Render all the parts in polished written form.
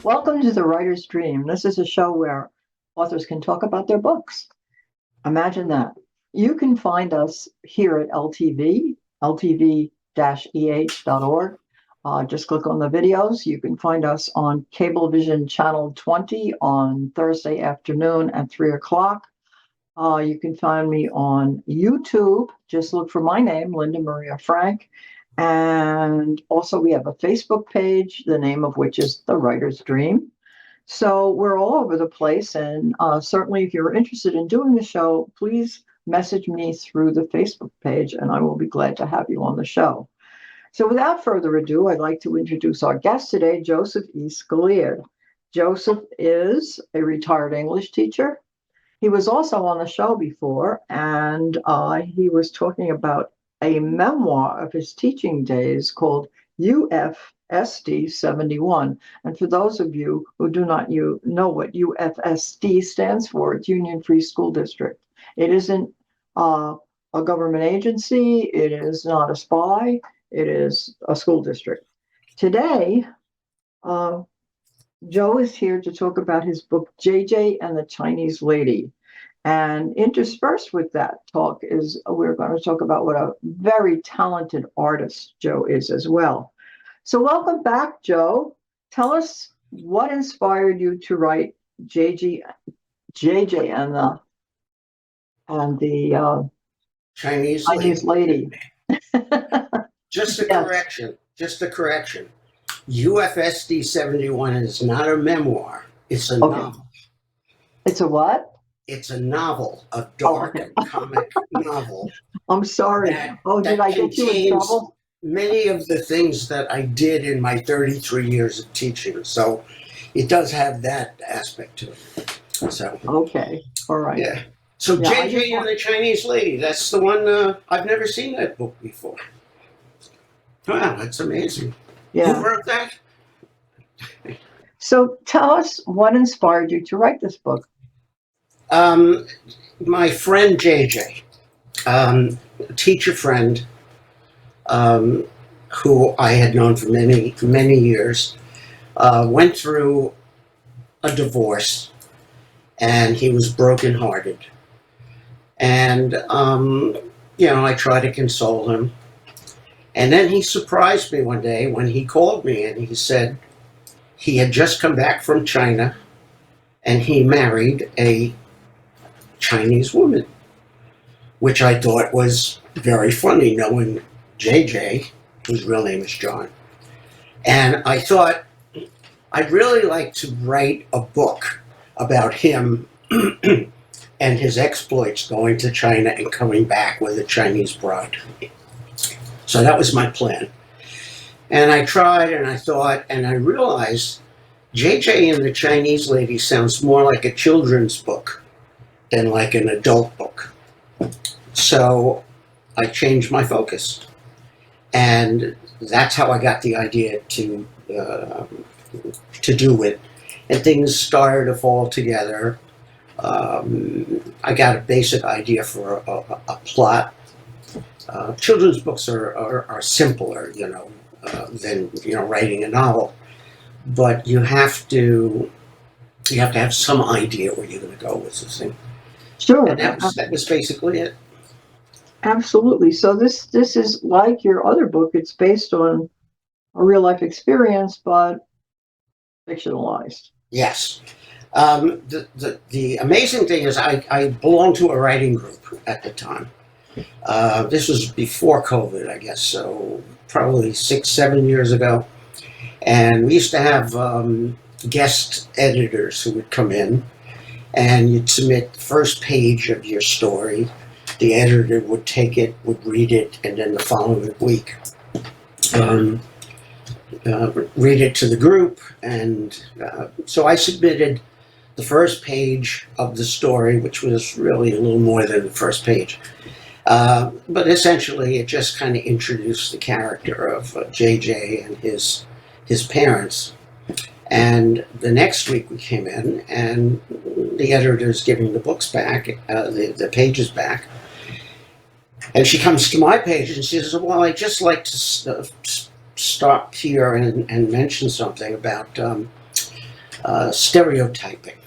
Welcome to The Writer's Dream. This is a show where authors can talk about their books. Imagine that. You can find us here at LTV, ltv-eh.org. Just click on the videos. You can find us on Cablevision Channel 20 on Thursday afternoon at 3 o'clock. You can find me on YouTube. Just look for my name, Linda Maria Frank. And also, we have a Facebook page, the name of which is The Writer's Dream. So we're all over the place. And certainly, if you're interested in doing the show, please message me through the Facebook page, and I will be glad to have you on the show. So without further ado, I'd like to introduce our guest today, Joseph E. Scalia. Joseph is a retired English teacher. He was also on the show before, and he was talking about a memoir of his teaching days called UFSD 71. And for those of you who do not know what UFSD stands for, it's Union Free School District. It isn't a government agency, it is not a spy, it is a school district. Today, Joe is here to talk about his book, JJ and the Chinese Lady. And interspersed with that talk is we're going to talk about what a very talented artist Joe is as well. So welcome back, Joe. Tell us what inspired you to write JJ and the Chinese Chinese lady. Just a Yes. correction. Just a correction. UFSD 71 is not a memoir. It's a Okay. novel. It's a what? It's a novel, a dark okay. comic novel I'm sorry. that, Did I get you in contains trouble? many of the things that I did in my 33 years of teaching. So it does have that aspect to it. So Okay. All right. yeah. So Yeah, I JJ and the Chinese Lady. That's the one. I've never seen that book before. Wow, that's amazing. Who Yeah. wrote that? So tell us what inspired you to write this book. Um, my friend JJ, a teacher friend, who I had known for many years, went through a divorce, and he was brokenhearted. And I tried to console him. And then he surprised me one day when he called me and he said he had just come back from China and he married a Chinese woman, which I thought was very funny, knowing JJ, whose real name is John. And I thought I'd really like to write a book about him and his exploits going to China and coming back with a Chinese bride. So that was my plan. And I tried and I thought, and I realized JJ and the Chinese Lady sounds more like a children's book than like an adult book. So I changed my focus. And that's how I got the idea to do it. And things started to fall together. I got a basic idea for a plot. Children's books are simpler, than writing a novel, but you have to have some idea where you're going to go with this thing. Sure. And that was basically it. Absolutely. So this is like your other book. It's based on a real life experience, but fictionalized. Yes. The amazing thing is I belonged to a writing group at the time. This was before COVID, I guess, so probably 6-7 years ago. And we used to have guest editors who would come in, and you'd submit the first page of your story. The editor would take it, would read it, and then the following week read it to the group. And so I submitted the first page of the story, which was really a little more than the first page. But essentially, it just kind of introduced the character of JJ and his parents. And the next week we came in, and the editor's giving the books back, the pages back. And she comes to my page and she says, well, I'd just like to stop here and mention something about stereotyping,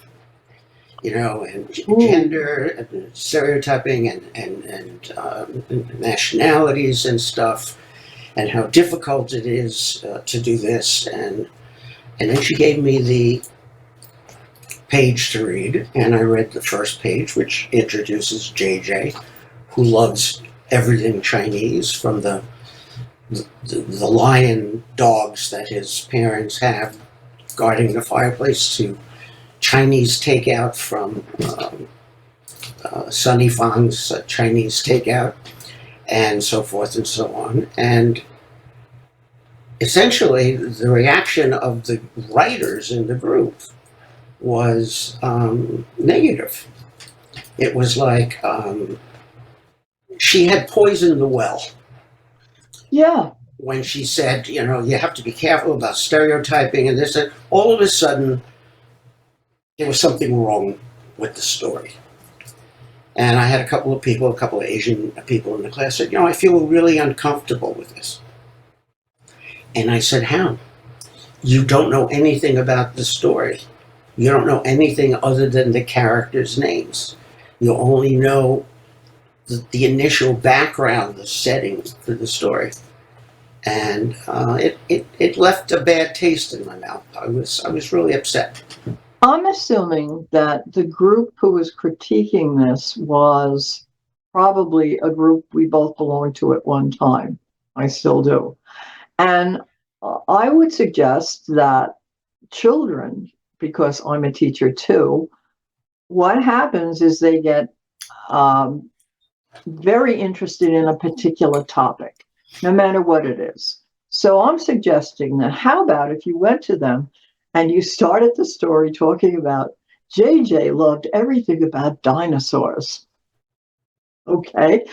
and Ooh. gender and stereotyping and nationalities and stuff, and how difficult it is to do this. And then she gave me the page to read, and I read the first page, which introduces JJ, who loves everything Chinese, from the lion dogs that his parents have guarding the fireplace to Chinese takeout from Sunny Fang's Chinese takeout, and so forth and so on. And essentially, the reaction of the writers in the group was negative. It was like she had poisoned the well. Yeah. When she said, you have to be careful about stereotyping and this, and all of a sudden, there was something wrong with the story. And I had a couple of Asian people in the class said, I feel really uncomfortable with this. And I said, how? You don't know anything about the story. You don't know anything other than the characters' names. You only know the initial background, the setting for the story. And it left a bad taste in my mouth. I was really upset. I'm assuming that the group who was critiquing this was probably a group we both belonged to at one time. I still do. And I would suggest that children, because I'm a teacher too, what happens is they get very interested in a particular topic, no matter what it is. So I'm suggesting that how about if you went to them and you started the story talking about JJ loved everything about dinosaurs. Okay.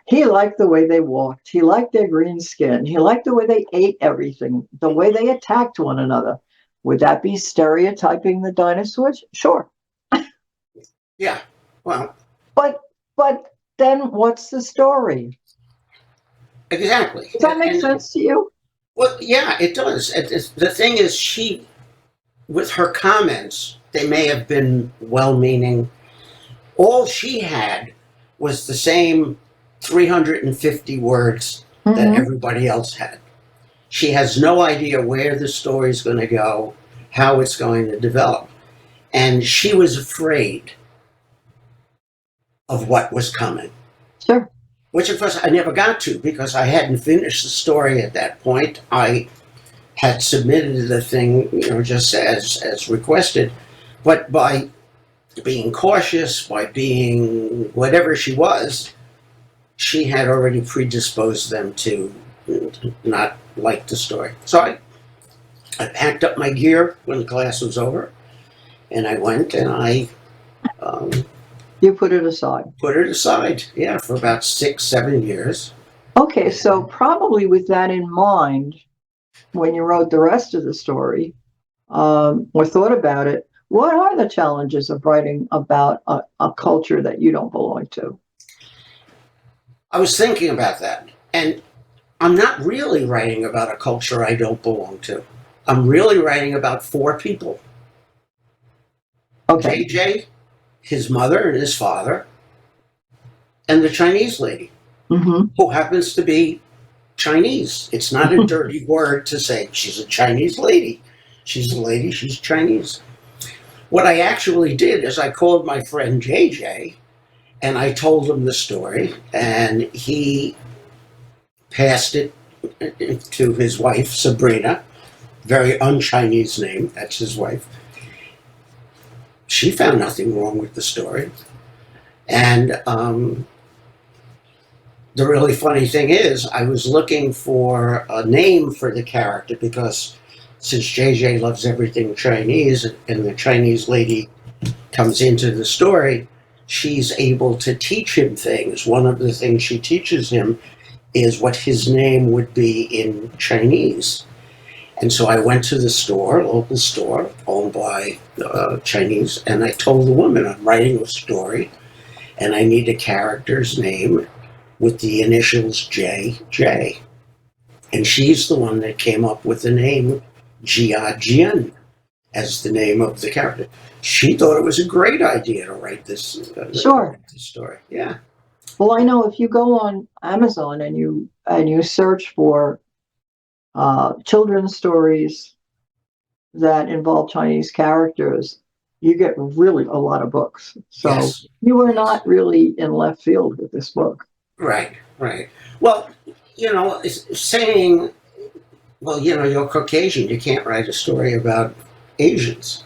He liked the way they walked. He liked their green skin. He liked the way they ate everything, the way they attacked one another. Would that be stereotyping the dinosaurs? Sure. Yeah. Well, But then what's the story? exactly. Does that make sense to you? Well, yeah, it does. The thing is, she, with her comments, they may have been well-meaning. All she had was the same 350 words that everybody else had. She has no idea where the story's going to go, how it's going to develop. And she was afraid of what was coming. Sure. Which, of course, I never got to because I hadn't finished the story at that point. I had submitted the thing, just as requested. But by being cautious, by being whatever she was, she had already predisposed them to not like the story. So I packed up my gear when the class was over, and I went and I You put it aside. put it aside, yeah, for about 6-7 years. Okay, so probably with that in mind, when you wrote the rest of the story, or thought about it, what are the challenges of writing about a culture that you don't belong to? I was thinking about that, and I'm not really writing about a culture I don't belong to. I'm really writing about 4 people. Okay. JJ, his mother and his father, and the Chinese lady, who happens to be Chinese. It's not a dirty word to say she's a Chinese lady. She's a lady, she's Chinese. What I actually did is I called my friend JJ and I told him the story, and he passed it to his wife, Sabrina, very un-Chinese name, that's his wife. She found nothing wrong with the story. And the really funny thing is, I was looking for a name for the character because since JJ loves everything Chinese and the Chinese lady comes into the story, she's able to teach him things. One of the things she teaches him is what his name would be in Chinese. And so I went to the store, local store, owned by Chinese, and I told the woman, I'm writing a story, and I need a character's name with the initials JJ. And she's the one that came up with the name Jia Jian. as the name of the character. She thought it was a great idea to write this, Sure. this story. Yeah. Well, I know if you go on Amazon and you search for children's stories that involve Chinese characters, you get really a lot of books. So Yes. you were Yes. not really in left field with this book. Right. Right. Well, saying, well, you're Caucasian, you can't write a story about Asians.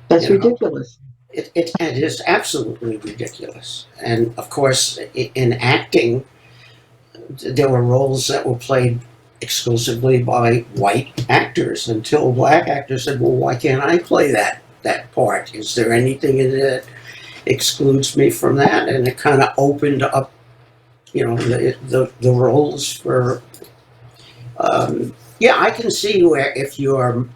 That's You know, ridiculous. it is absolutely ridiculous. And of course, in acting, there were roles that were played exclusively by white actors until black actors said, "Well, why can't I play that part? Is there anything in it that excludes me from that?" And it kind of opened up, the roles for. Yeah, I can see where if you're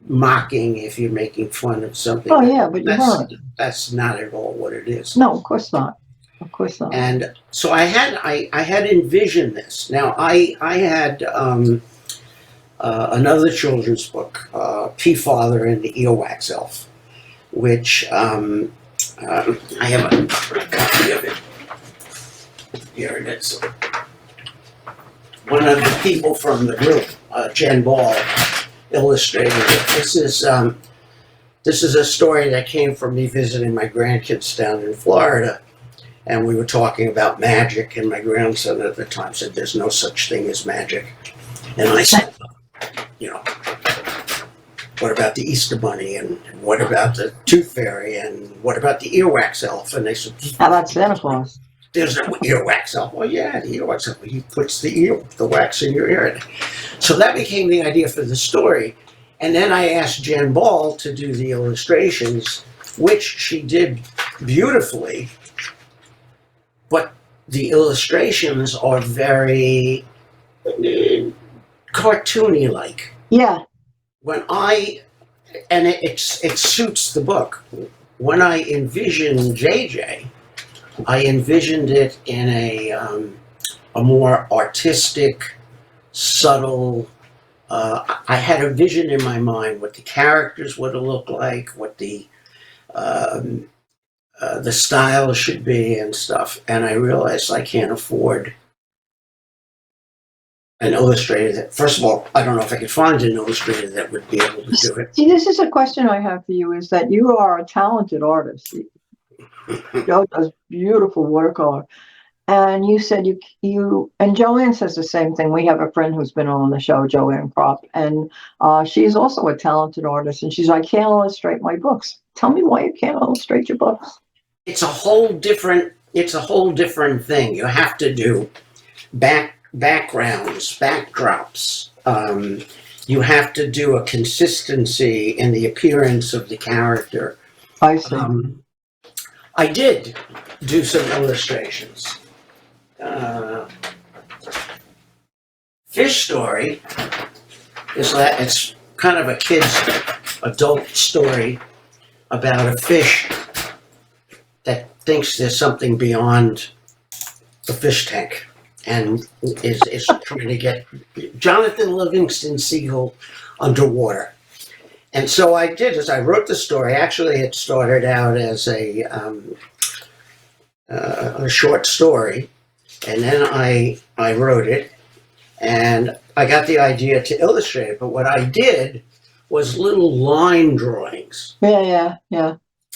mocking, if you're making fun of something, Oh yeah, but you that's weren't. that's not at all what it is. No, of course not. Of course not. And so I had envisioned this. Now I had another children's book, P. Father and the Earwax Elf, which I have a copy of it. Here it is. One of the people from the group, Jen Ball, illustrated it. This is a story that came from me visiting my grandkids down in Florida, and we were talking about magic, and my grandson at the time said, "There's no such thing as magic." And I said, "What about the Easter Bunny, and what about the Tooth Fairy, and what about the Earwax Elf?" And they said, How about Santa Claus? "There's no earwax elf." Well, yeah, the earwax elf. He puts the wax in your ear. So that became the idea for the story. And then I asked Jen Ball to do the illustrations, which she did beautifully. But the illustrations are very cartoony-like. Yeah. And it suits the book. When I envisioned JJ, I envisioned it in a more artistic, subtle. I had a vision in my mind what the characters would look like, what the style should be and stuff. And I realized I can't afford an illustrator that. First of all, I don't know if I could find an illustrator that would be able to do it. See, this is a question I have for you: is that you are a talented artist. Joe does beautiful watercolor. And you said you and Joanne says the same thing. We have a friend who's been on the show, Joanne Kropp, and she's also a talented artist. And she's like, "I can't illustrate my books." Tell me why you can't illustrate your books. It's a whole different thing. You have to do backgrounds, backdrops. You have to do a consistency in the appearance of the character. I see. I did do some illustrations. Fish Story it's kind of a kid's adult story about a fish that thinks there's something beyond the fish tank and is trying to get Jonathan Livingston Seagull underwater. And so I did is I wrote the story. Actually, it started out as a short story, and then I wrote it, and I got the idea to illustrate it. But what I did was little line drawings. Yeah.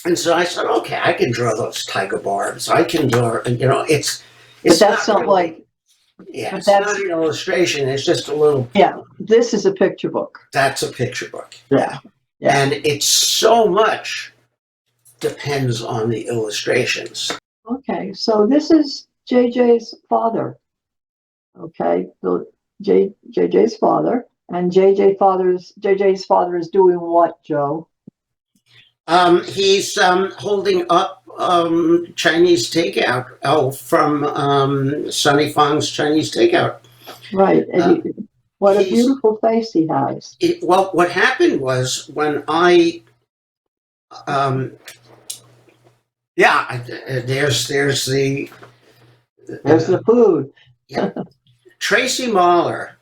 And so I said, okay, I can draw those tiger barbs. I can draw, it's. But that's not really, like. Yeah, it's not an illustration. It's just a little. Yeah, this is a picture book. That's a picture book. Yeah. And it's so much depends on the illustrations. Okay, so this is JJ's father. Okay, so JJ's father, and JJ's father is doing what, Joe? He's holding up Chinese takeout from Sonny Fong's Chinese Takeout. Right. What a beautiful face he has. Well, what happened was when I, there's the food. Yeah, Tracy Mahler,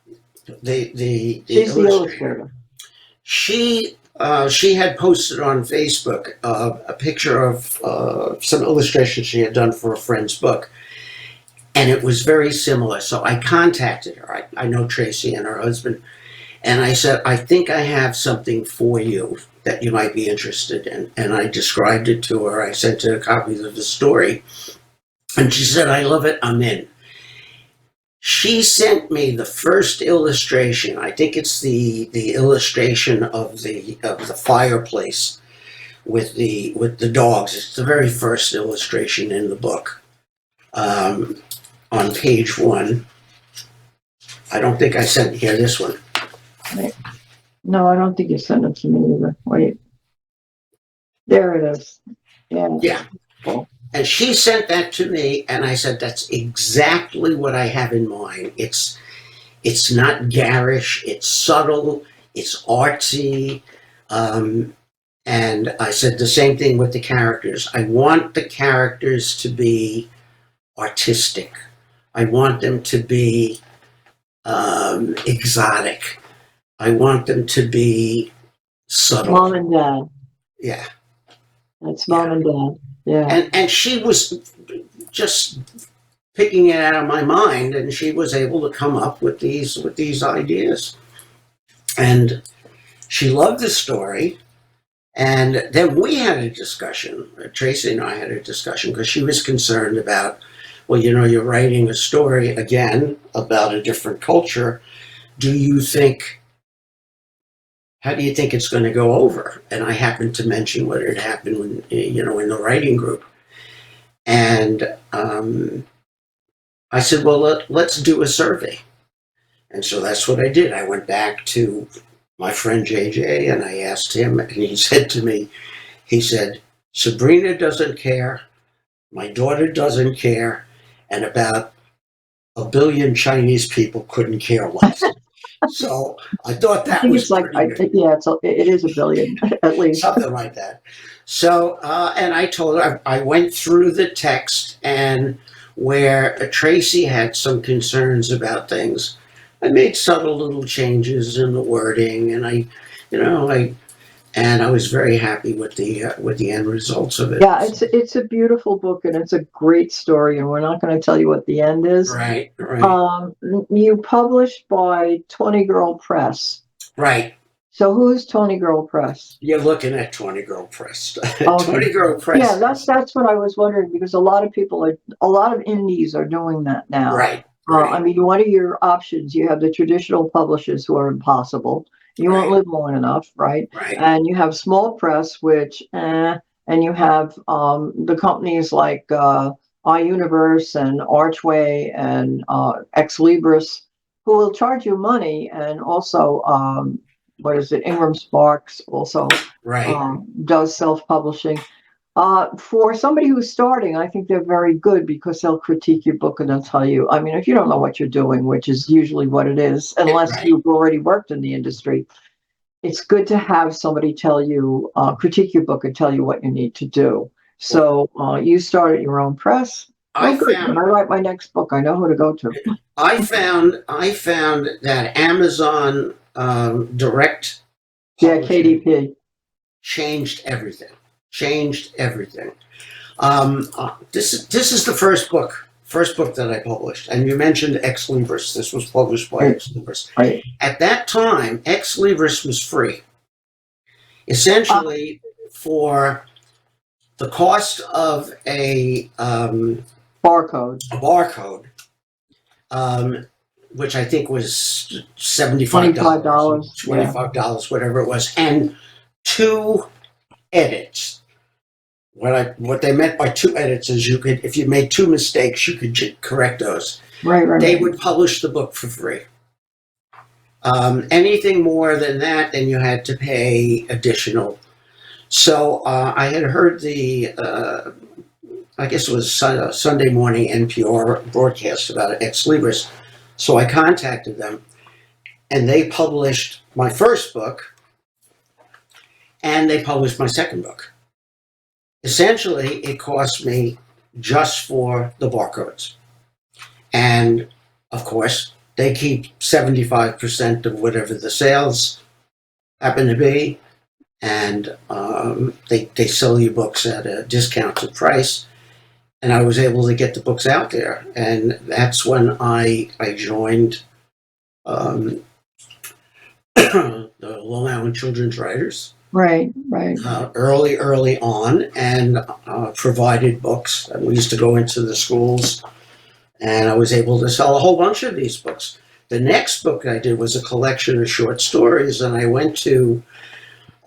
the She's the illustrator. She she had posted on Facebook a picture of some illustrations she had done for a friend's book, and it was very similar. So I contacted her. I know Tracy and her husband, and I said, I think I have something for you that you might be interested in. And I described it to her. I sent her copies of the story, and she said, I love it. I'm in. She sent me the first illustration. I think it's the illustration of the fireplace with the dogs. It's the very first illustration in the book. On page 1. I don't think I sent here this one. Wait. No, I don't think you sent it to me either. Wait. There it is. Yeah. Yeah. Cool. And she sent that to me, and I said, that's exactly what I have in mind. It's not garish, it's subtle, it's artsy. And I said the same thing with the characters. I want the characters to be artistic. I want them to be exotic. I want them to be subtle. Mom and Dad. Yeah. That's Mom and Dad. Yeah. And she was just picking it out of my mind, and she was able to come up with these ideas. And she loved the story. And then we had a discussion. Tracy and I had a discussion because she was concerned about, well, you're writing a story again about a different culture. How do you think it's going to go over? And I happened to mention what had happened when, in the writing group. And I said, well, let's do a survey. And so that's what I did. I went back to my friend JJ and I asked him, and he said to me, Sabrina doesn't care, my daughter doesn't care, and about 1 billion Chinese people couldn't care less. So I thought that think was it's like, pretty good. it is 1 billion at least. Something like that. So, and I told her, I went through the text, and where Tracy had some concerns about things, I made subtle little changes in the wording, and I was very happy with the end results of it. Yeah, it's a beautiful book and it's a great story, and we're not going to tell you what the end is. Right, right. You published by 20 Girl Press. Right. So who's 20 Girl Press? You're looking at 20 Girl Press. Okay. 20 Girl Press. Yeah, that's what I was wondering, because a lot of indies are doing that now. Right. I mean, one of your options, you have the traditional publishers who are impossible. You won't live long enough, right? Right. And you have small press, which, and you have the companies like iUniverse and Archway and Ex Libris, who will charge you money, and also Ingram Sparks also does self-publishing. For somebody who's starting, I think they're very good because they'll critique your book and they'll tell you, I mean, if you don't know what you're doing, which is usually what it is, unless you've already worked in the industry, it's good to have somebody tell you, critique your book and tell you what you need to do. So you started your own press. When I write my next book, I know who to go to. I found that Amazon direct KDP changed everything. This is the first book that I published, and you mentioned Ex Libris. This was published by Ex Libris. Right. At that time, Ex Libris was free, essentially for the cost of a barcode, which I think was $75, $25, whatever it was, and 2 edits. What they meant by 2 edits is you could, if you made 2 mistakes, you could correct those. Right. They would publish the book for free. Anything more than that, then you had to pay additional. So I had heard I guess it was Sunday morning NPR broadcast about Ex Libris. So I contacted them, and they published my first book, and they published my second book. Essentially, it cost me just for the barcodes. And, of course, they keep 75% of whatever the sales happen to be. and they sell you books at a discounted price. And I was able to get the books out there, and that's when I joined um, the Long Island Children's Writers Right. early on, and provided books. And we used to go into the schools, and I was able to sell a whole bunch of these books. The next book I did was a collection of short stories, and I went to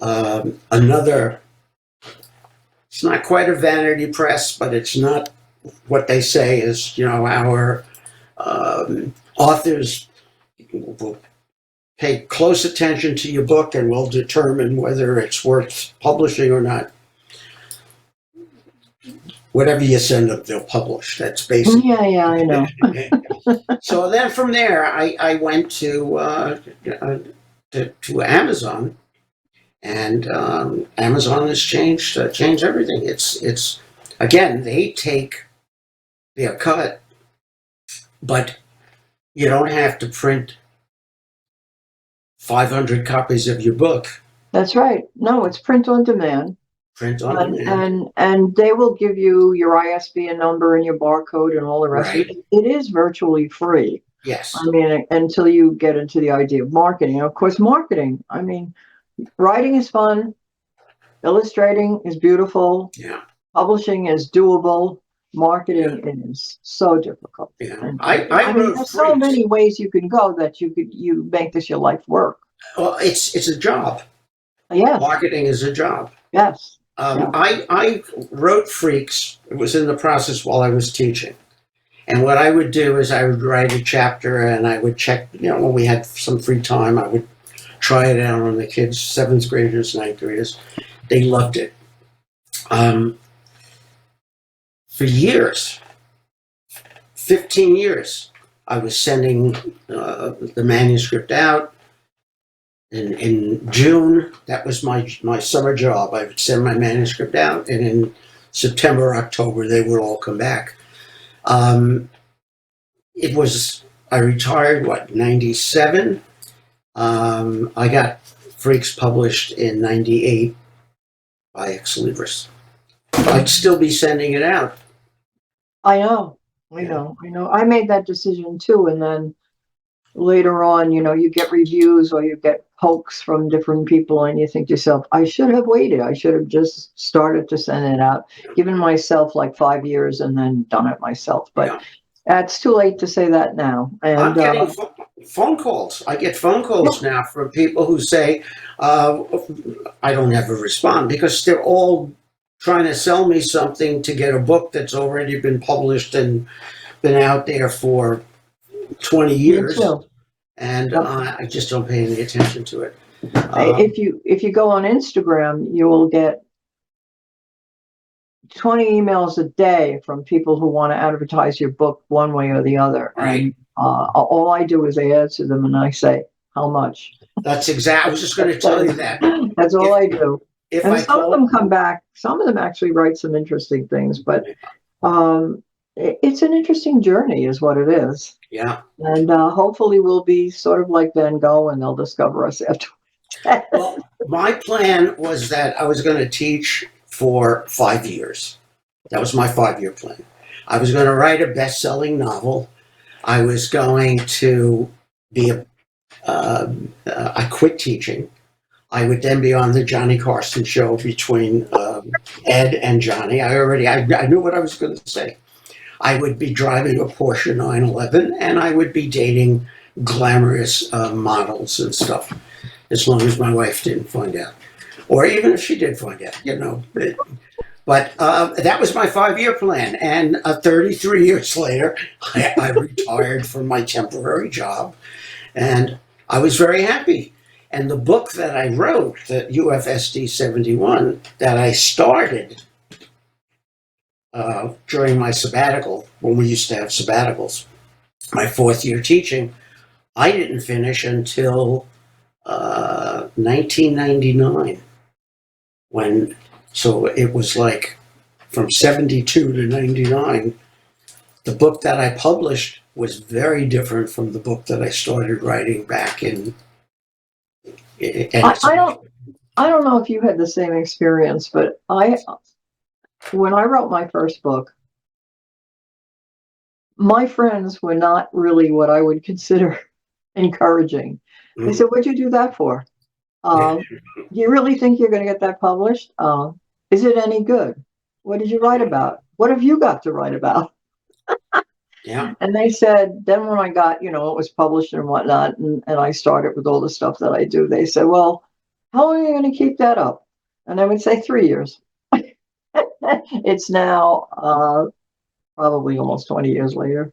another. It's not quite a vanity press, but it's not what they say is, our authors will pay close attention to your book and will determine whether it's worth publishing or not. Whatever you send them, they'll publish. That's basically. Yeah, I know. So then from there, I went to Amazon, and Amazon has changed everything. It's again, they take their cut, but you don't have to print 500 copies of your book. That's right. No, it's print on demand. Print on demand. And they will give you your ISBN number and your barcode and all the rest of Right. it. It is virtually free. Yes. I mean, until you get into the idea of marketing. And of course, marketing, I mean, writing is fun, illustrating is beautiful, Yeah. publishing is doable, marketing is so difficult. Yeah. And I mean, wrote there's so Freaks. many ways you can go that you make this your life work. Well, it's a job. Yes, Marketing is a job. yes. Yeah. I wrote Freaks. It was in the process while I was teaching. And what I would do is I would write a chapter and I would check, when we had some free time, I would try it out on the kids, 7th graders, 9th graders. They loved it. For years, 15 years, I was sending the manuscript out. In June, that was my summer job. I would send my manuscript out, and in September, October, they would all come back. I retired, 97? I got Freaks published in 98 by Ex Libris. I'd still be sending it out. I know. I made that decision too. And then later on, you get reviews or you get pokes from different people and you think to yourself, I should have waited. I should have just started to send it out, given myself like 5 years and then done it myself. But it's too late to say that now. And I'm getting phone calls. I get phone calls now from people who say, I don't ever respond because they're all trying to sell me something to get a book that's already been published and been out there for 20 years. And I just don't pay any attention to it. If you go on Instagram, you will get 20 emails a day from people who want to advertise your book one way or the other. Right. And all I do is I answer them and I say, how much? That's exactly, I was just going to tell you that. That's all I do. And some of them come back. Some of them actually write some interesting things, but it's an interesting journey is what it is. Yeah. And hopefully we'll be sort of like Van Gogh and they'll discover us after. Well, my plan was that I was going to teach for 5 years. That was my 5-year plan. I was going to write a best-selling novel. I was going to be I quit teaching. I would then be on the Johnny Carson show between Ed and Johnny. I knew what I was going to say. I would be driving a Porsche 911 and I would be dating glamorous models and stuff, as long as my wife didn't find out. Or even if she did find out, But that was my 5-year plan. And 33 years later, I retired from my temporary job and I was very happy. And the book that I wrote, the UFSD 71, that I started during my sabbatical, when we used to have sabbaticals, my 4th year teaching, I didn't finish until 1999. So it was like from 72 to 99, the book that I published was very different from the book that I started writing back in. I don't know if you had the same experience, but when I wrote my first book, my friends were not really what I would consider encouraging. They Mm. said, "What'd you do that for? Do you really think you're going to get that published? Is it any good? What did you write about? What have you got to write about?" Yeah. And they said, then when I got, it was published and whatnot, and I started with all the stuff that I do, they said, "Well, how long are you going to keep that up?" And I would say 3 years. It's now probably almost 20 years later.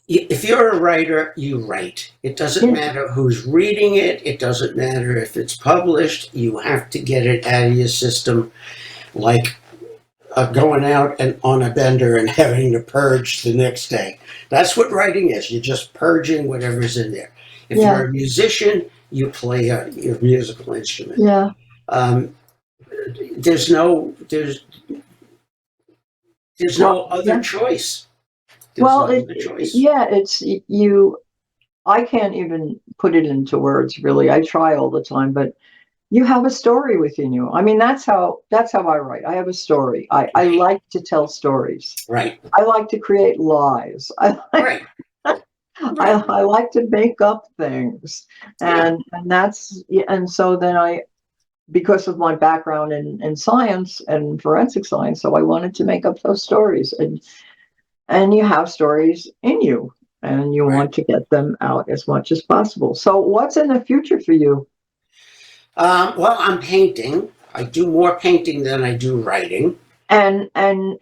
If you're a writer, you write. It doesn't Yeah. matter who's reading it. It doesn't matter if it's published. You have to get it out of your system, like going out and on a bender and having to purge the next day. That's what writing is. You're just purging whatever's in there. If Yeah. you're a musician, you play your musical instrument. Yeah. Um, there's no Well, other yeah. choice. There's Well, no other choice. yeah, it's you. I can't even put it into words, really. I try all the time, but you have a story within you. I mean, that's how I write. I have a story. I Right. like to tell stories. Right. I like to create lies. Right. Right. I like to make up things, Yeah. and that's and so then because of my background in science and forensic science, so I wanted to make up those stories, and you have stories in you, and you Right. want to get them out as much as possible. So, what's in the future for you? Well, I'm painting. I do more painting than I do writing. And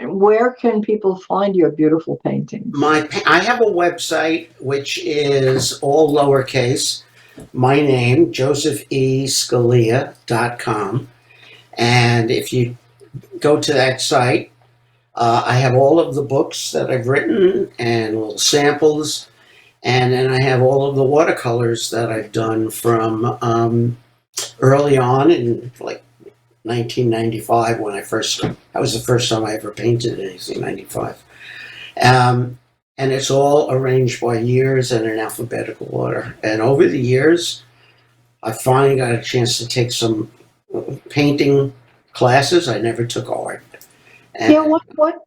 where can people find your beautiful paintings? I have a website which is all lowercase. My name, josephescalia.com. And if you go to that site, I have all of the books that I've written and little samples. And then I have all of the watercolors that I've done from early on in like 1995 when that was the first time I ever painted anything, 95. Um, and it's all arranged by years and in alphabetical order. And over the years, I finally got a chance to take some painting classes. I never took art. Yeah, And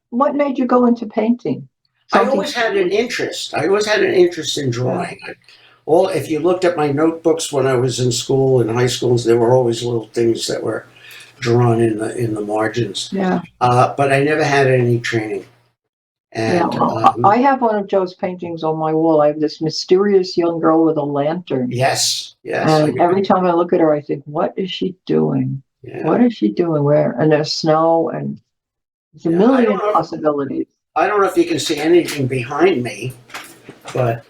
what made you go into painting? I Something. always had an interest. I always had an interest in Yeah. drawing. If you looked at my notebooks when I was in school, in high schools, there were always little things that were drawn in the margins. Yeah. But I never had any training. Yeah. And Well, I have one of Joe's paintings on my wall. I have this mysterious young girl with a lantern. yes, yes, And every time I look at her, I think, what is she doing? yeah, What is she doing? Where? And there's snow and there's a yeah. million possibilities. I don't know if you can see anything behind me, but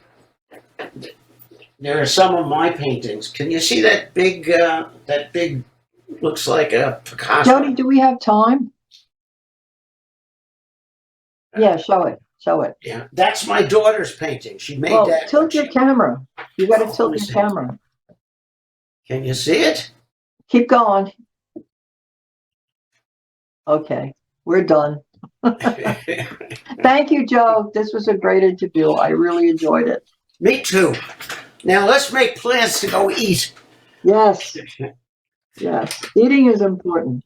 there are some of my paintings. Can you see that big? That big looks like a Picasso. Jody, do we have time? Yeah, show it. Show it. Yeah, that's my daughter's painting. She made Well, that. tilt your camera. You got to Let tilt me your see. camera. Can you see it? Keep going. Okay, we're done. Thank you, Joe. This was a great interview. I really enjoyed it. Me too. Now let's make plans to go eat. Yes, yes. Eating is important.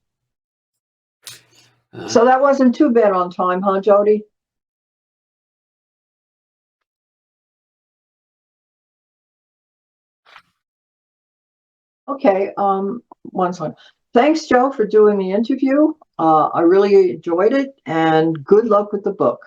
Uh, So that wasn't too bad on time, huh, Jody? Okay, one second. Thanks, Joe, for doing the interview. I really enjoyed it, and good luck with the book.